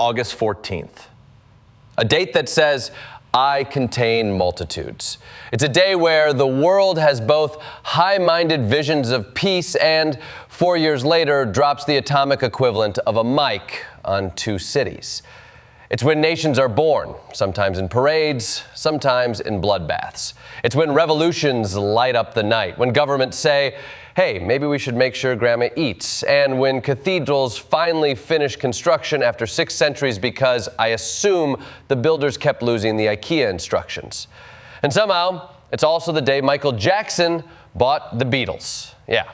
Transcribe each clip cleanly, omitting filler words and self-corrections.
August 14th. A date that says, I contain multitudes. It's a day where the world has both high-minded visions of peace and, 4 years later, drops the atomic equivalent of a mic on two cities. It's when nations are born, sometimes in parades, sometimes in bloodbaths. It's when revolutions light up the night, when governments say, hey, maybe we should make sure grandma eats, and when cathedrals finally finish construction after 6 centuries because I assume the builders kept losing the IKEA instructions. And somehow, it's also the day Michael Jackson bought the Beatles. Yeah,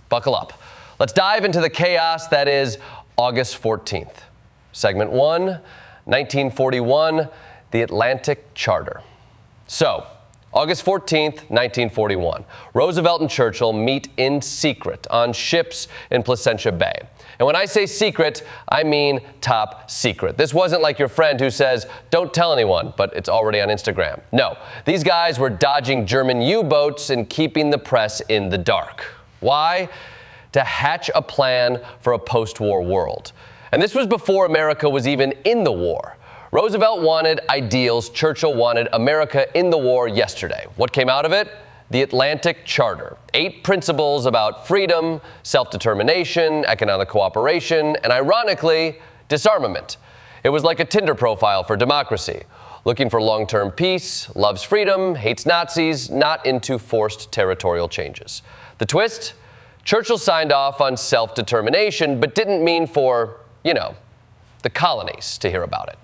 buckle up. Let's dive into the chaos that is August 14th. Segment 1. 1941, the Atlantic Charter. So, August 14th, 1941, Roosevelt and Churchill meet in secret on ships in Placentia Bay. And when I say secret, I mean top secret. This wasn't like your friend who says, don't tell anyone, but it's already on Instagram. No, these guys were dodging German U-boats and keeping the press in the dark. Why? To hatch a plan for a post-war world. And this was before America was even in the war. Roosevelt wanted ideals, Churchill wanted America in the war yesterday. What came out of it? The Atlantic Charter. 8 principles about freedom, self-determination, economic cooperation, and ironically, disarmament. It was like a Tinder profile for democracy. Looking for long-term peace, loves freedom, hates Nazis, not into forced territorial changes. The twist? Churchill signed off on self-determination, but didn't mean for, the colonies to hear about it.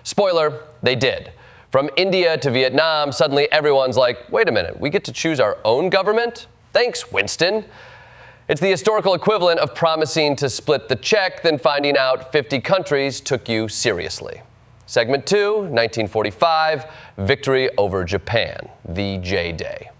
Spoiler, they did. From India to Vietnam, suddenly everyone's like, wait a minute, we get to choose our own government? Thanks, Winston. It's the historical equivalent of promising to split the check, then finding out 50 countries took you seriously. Segment 2, 1945, victory over Japan, VJ Day.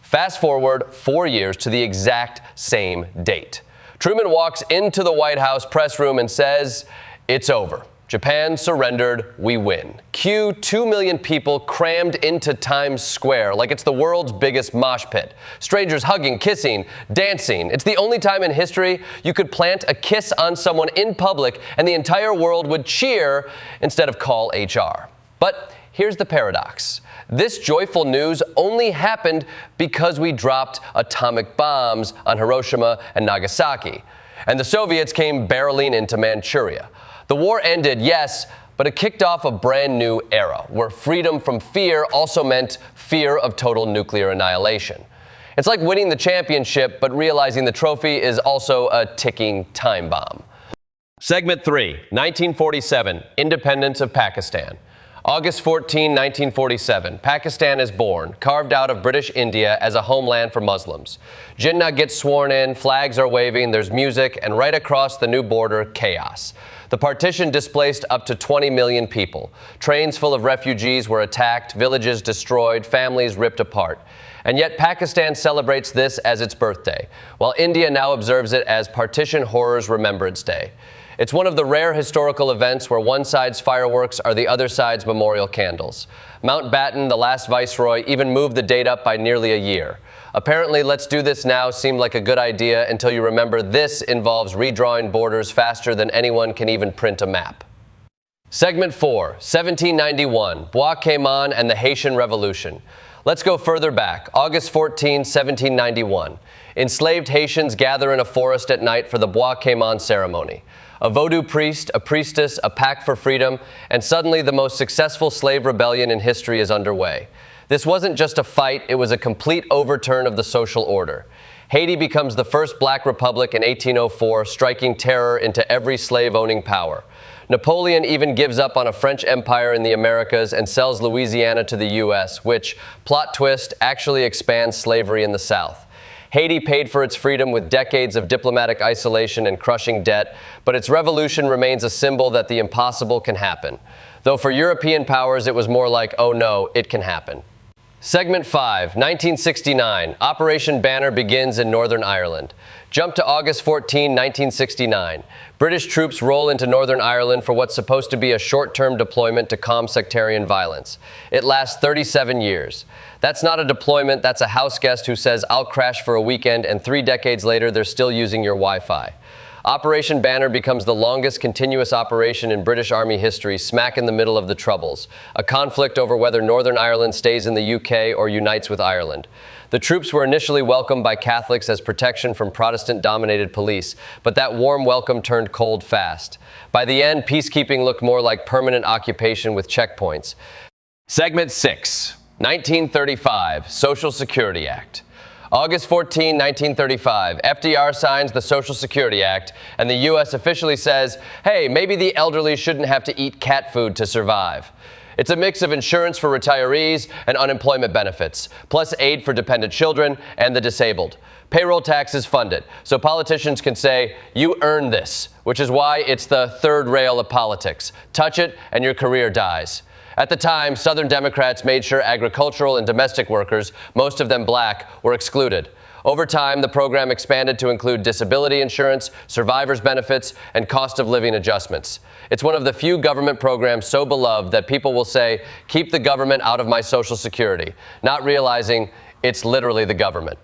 Fast forward 4 years to the exact same date. Truman walks into the White House press room and says, it's over. Japan surrendered, we win. Cue 2 million people crammed into Times Square like it's the world's biggest mosh pit. Strangers hugging, kissing, dancing. It's the only time in history you could plant a kiss on someone in public and the entire world would cheer instead of call HR. But here's the paradox. This joyful news only happened because we dropped atomic bombs on Hiroshima and Nagasaki, and the Soviets came barreling into Manchuria. The war ended, yes, but it kicked off a brand new era where freedom from fear also meant fear of total nuclear annihilation. It's like winning the championship, but realizing the trophy is also a ticking time bomb. Segment 3, 1947, independence of Pakistan. August 14, 1947, Pakistan is born, carved out of British India as a homeland for Muslims. Jinnah gets sworn in, flags are waving, there's music, and right across the new border, chaos. The partition displaced up to 20 million people. Trains full of refugees were attacked, villages destroyed, families ripped apart. And yet Pakistan celebrates this as its birthday, while India now observes it as Partition Horrors Remembrance Day. It's one of the rare historical events where one side's fireworks are the other side's memorial candles. Mountbatten, the last viceroy, even moved the date up by nearly a year. Apparently, let's do this now seemed like a good idea until you remember this involves redrawing borders faster than anyone can even print a map. Segment 4, 1791, Bois Cayman and the Haitian Revolution. Let's go further back, August 14, 1791. Enslaved Haitians gather in a forest at night for the Bois Cayman ceremony. A voodoo priest, a priestess, a pact for freedom, and suddenly the most successful slave rebellion in history is underway. This wasn't just a fight, it was a complete overturn of the social order. Haiti becomes the first black republic in 1804, striking terror into every slave-owning power. Napoleon even gives up on a French empire in the Americas and sells Louisiana to the U.S., which, plot twist, actually expands slavery in the South. Haiti paid for its freedom with decades of diplomatic isolation and crushing debt, but its revolution remains a symbol that the impossible can happen. Though for European powers, it was more like, oh no, it can happen. Segment 5, 1969, Operation Banner begins in Northern Ireland. Jump to August 14, 1969. British troops roll into Northern Ireland for what's supposed to be a short-term deployment to calm sectarian violence. It lasts 37 years. That's not a deployment, that's a house guest who says, I'll crash for a weekend, and 3 decades later, they're still using your Wi-Fi. Operation Banner becomes the longest continuous operation in British Army history, smack in the middle of the Troubles, a conflict over whether Northern Ireland stays in the UK or unites with Ireland. The troops were initially welcomed by Catholics as protection from Protestant-dominated police, but that warm welcome turned cold fast. By the end, peacekeeping looked more like permanent occupation with checkpoints. Segment 6, 1935, Social Security Act. August 14, 1935, FDR signs the Social Security Act, and the U.S. officially says, hey, maybe the elderly shouldn't have to eat cat food to survive. It's a mix of insurance for retirees and unemployment benefits, plus aid for dependent children and the disabled. Payroll taxes fund it, so politicians can say, you earned this, which is why it's the third rail of politics. Touch it and your career dies. At the time, Southern Democrats made sure agricultural and domestic workers, most of them black, were excluded. Over time, the program expanded to include disability insurance, survivors' benefits, and cost of living adjustments. It's one of the few government programs so beloved that people will say, keep the government out of my Social Security, not realizing it's literally the government.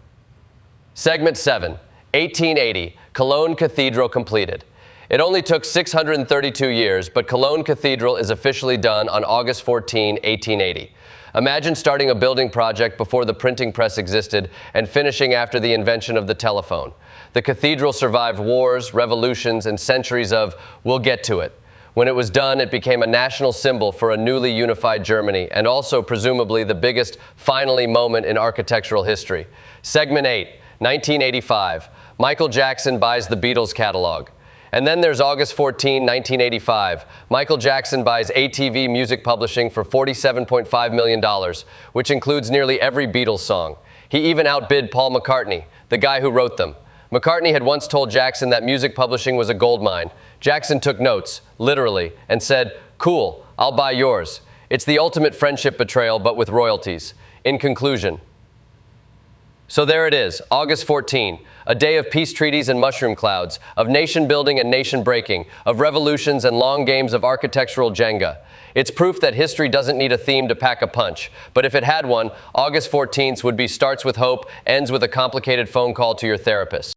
Segment 7, 1880, Cologne Cathedral completed. It only took 632 years, but Cologne Cathedral is officially done on August 14, 1880. Imagine starting a building project before the printing press existed and finishing after the invention of the telephone. The cathedral survived wars, revolutions, and centuries of "we'll get to it." When it was done, it became a national symbol for a newly unified Germany, and also presumably the biggest finally moment in architectural history. Segment 8, 1985. Michael Jackson buys the Beatles catalog. And then there's August 14, 1985. Michael Jackson buys ATV Music Publishing for $47.5 million, which includes nearly every Beatles song. He even outbid Paul McCartney, the guy who wrote them. McCartney had once told Jackson that music publishing was a gold mine. Jackson took notes, literally, and said, "Cool, I'll buy yours." It's the ultimate friendship betrayal, but with royalties. In conclusion, so there it is, August 14, a day of peace treaties and mushroom clouds, of nation building and nation breaking, of revolutions and long games of architectural Jenga. It's proof that history doesn't need a theme to pack a punch, but if it had one, August 14th would be starts with hope, ends with a complicated phone call to your therapist.